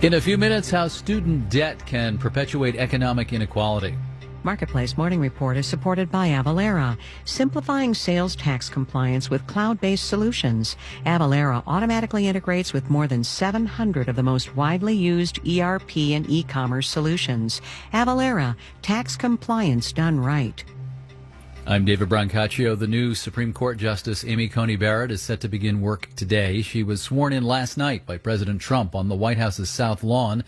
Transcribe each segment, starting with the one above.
In a few minutes, how student debt can perpetuate economic inequality. Marketplace Morning Report is supported by Avalara, simplifying sales tax compliance with cloud-based solutions. Avalara automatically integrates with more than 700 of the most widely used ERP and e-commerce solutions. Avalara, tax compliance done right. I'm David Brancaccio. The new Supreme Court Justice Amy Coney Barrett is set to begin work today. She was sworn in last night by President Trump on the White House's South Lawn.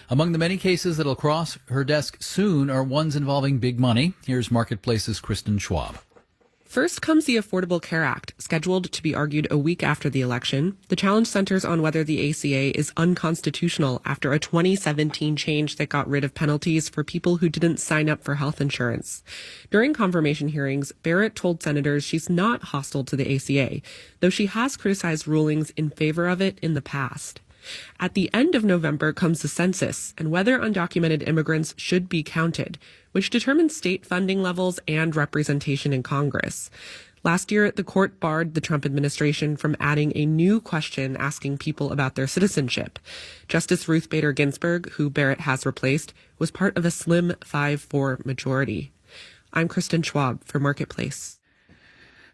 Among the many cases that'll cross her desk soon are ones involving big money. Here's Marketplace's Kristen Schwab. First comes the Affordable Care Act, scheduled to be argued a week after the election. The challenge centers on whether the ACA is unconstitutional after a 2017 change that got rid of penalties for people who didn't sign up for health insurance. During confirmation hearings, Barrett told senators she's not hostile to the ACA, though she has criticized rulings in favor of it in the past. At the end of November comes the census and whether undocumented immigrants should be counted, which determines state funding levels and representation in Congress. Last year, the court barred the Trump administration from adding a new question asking people about their citizenship. Justice Ruth Bader Ginsburg, who Barrett has replaced, was part of a slim 5-4 majority. I'm Kristen Schwab for Marketplace.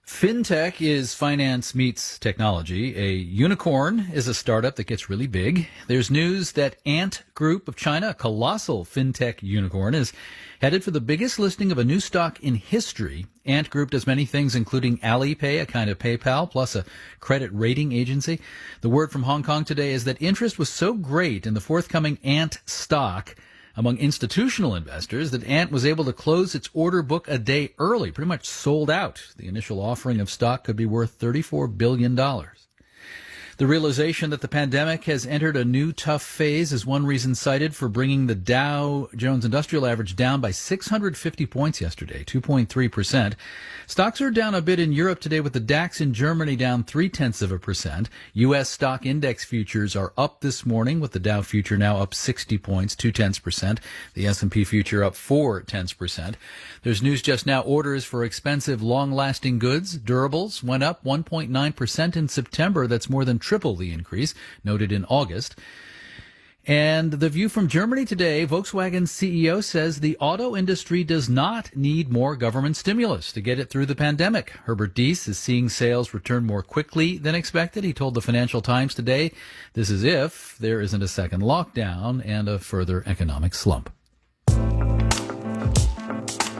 FinTech is finance meets technology. A unicorn is a startup that gets really big. There's news that Ant Group of China, a colossal FinTech unicorn, is headed for the biggest listing of a new stock in history. Ant Group does many things, including Alipay, a kind of PayPal, plus a credit rating agency. The word from Hong Kong today is that interest was so great in the forthcoming Ant stock among institutional investors that Ant was able to close its order book a day early, pretty much sold out. The initial offering of stock could be worth $34 billion. The realization that the pandemic has entered a new tough phase is one reason cited for bringing the Dow Jones Industrial Average down by 650 points yesterday, 2.3%. Stocks are down a bit in Europe today, with the DAX in Germany down 0.3%. U.S. stock index futures are up this morning, with the Dow future now up 60 points, 0.2%. The S&P future up 0.4%. There's news just now. Orders for expensive, long-lasting goods, durables, went up 1.9% in September. That's more than triple the increase noted in August. And the view from Germany today, Volkswagen's CEO says the auto industry does not need more government stimulus to get it through the pandemic. Herbert Diess is seeing sales return more quickly than expected. He told the Financial Times today this is if there isn't a second lockdown and a further economic slump.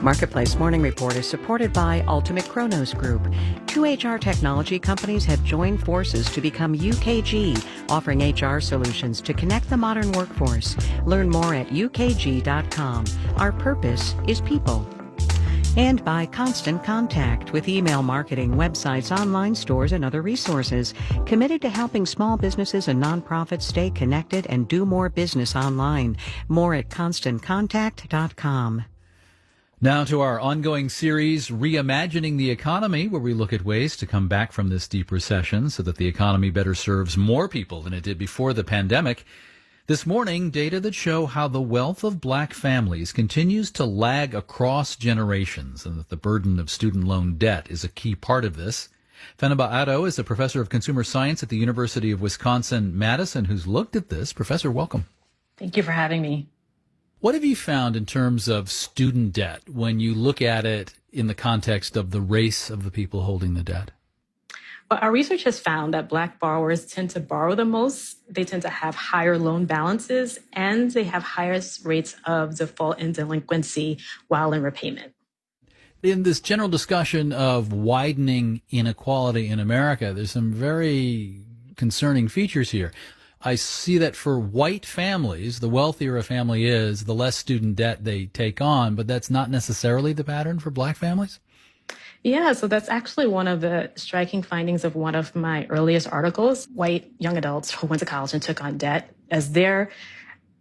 Marketplace Morning Report is supported by Ultimate Kronos Group. Two HR technology companies have joined forces to become UKG, offering HR solutions to connect the modern workforce. Learn more at ukg.com. Our purpose is people. And by Constant Contact, with email marketing, websites, online stores, and other resources. Committed to helping small businesses and nonprofits stay connected and do more business online. More at ConstantContact.com. Now to our ongoing series, Reimagining the Economy, where we look at ways to come back from this deep recession so that the economy better serves more people than it did before the pandemic. This morning, data that show how the wealth of black families continues to lag across generations and that the burden of student loan debt is a key part of this. Fenaba Addo is a professor of consumer science at the University of Wisconsin-Madison who's looked at this. Professor, welcome. Thank you for having me. What have you found in terms of student debt when you look at it in the context of the race of the people holding the debt? Well, our research has found that Black borrowers tend to borrow the most. They tend to have higher loan balances, and they have highest rates of default and delinquency while in repayment. In this general discussion of widening inequality in America, there's some very concerning features here. I see that for white families, the wealthier a family is, the less student debt they take on, but that's not necessarily the pattern for black families? Yeah, so that's actually one of the striking findings of one of my earliest articles. White young adults who went to college and took on debt, as their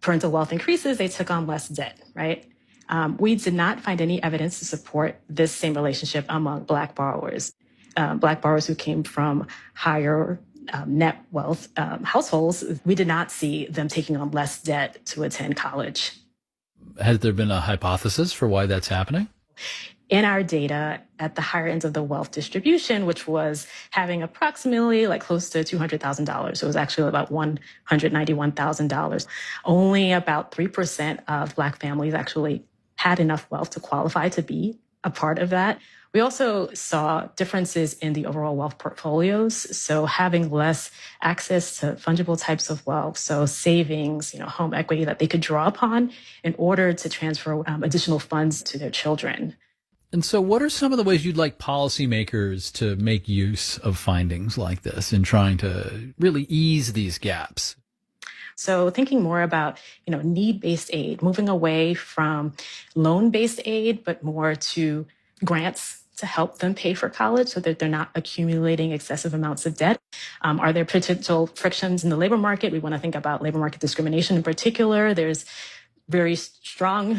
parental wealth increases, they took on less debt, right? We did not find any evidence to support this same relationship among Black borrowers. Black borrowers who came from higher net wealth households, we did not see them taking on less debt to attend college. Has there been a hypothesis for why that's happening? in our data at the higher ends of the wealth distribution, which was having approximately like close to $200,000. So it was actually about $191,000. Only about 3% of Black families actually had enough wealth to qualify to be a part of that. We also saw differences in the overall wealth portfolios. So having less access to fungible types of wealth, so savings, home equity that they could draw upon in order to transfer additional funds to their children. And so what are some of the ways you'd like policymakers to make use of findings like this in trying to really ease these gaps? So thinking more about, need-based aid, moving away from loan-based aid, but more to grants to help them pay for college so that they're not accumulating excessive amounts of debt. Are there potential frictions in the labor market? We want to think about labor market discrimination in particular. There's very strong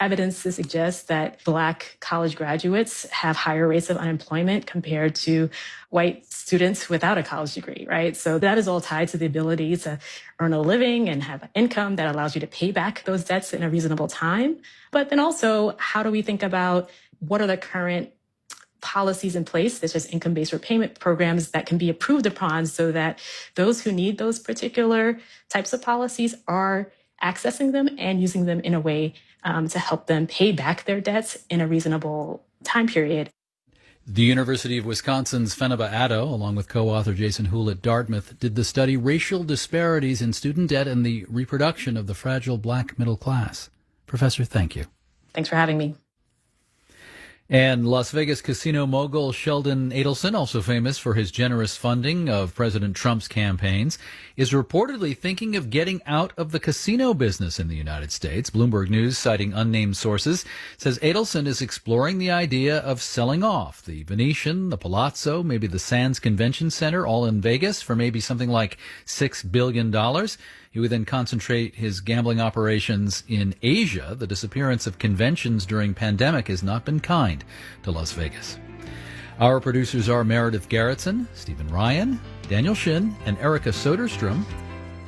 evidence to suggest that Black college graduates have higher rates of unemployment compared to white students without a college degree, right? So that is all tied to the ability to earn a living and have an income that allows you to pay back those debts in a reasonable time. But then also, how do we think about what are the current policies in place, such as income-based repayment programs that can be approved upon so that those who need those particular types of policies are accessing them and using them in a way to help them pay back their debts in a reasonable time period. The University of Wisconsin's Fenaba Addo, along with co-author Jason Houle at Dartmouth, did the study Racial Disparities in Student Debt and the Reproduction of the Fragile Black Middle Class. Professor, thank you. Thanks for having me. And Las Vegas casino mogul Sheldon Adelson, also famous for his generous funding of President Trump's campaigns, is reportedly thinking of getting out of the casino business in the United States. Bloomberg News, citing unnamed sources, says Adelson is exploring the idea of selling off the Venetian, the Palazzo, maybe the Sands Convention Center, all in Vegas, for maybe something like $6 billion. He would then concentrate his gambling operations in Asia. The disappearance of conventions during pandemic has not been kind to Las Vegas. Our producers are Meredith Garrettson, Stephen Ryan, Daniel Shin, and Erica Soderstrom.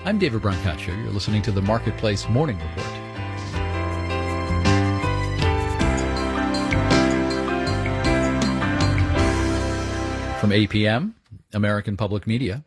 I'm David Brancaccio. You're listening to the Marketplace Morning Report. From APM, American Public Media,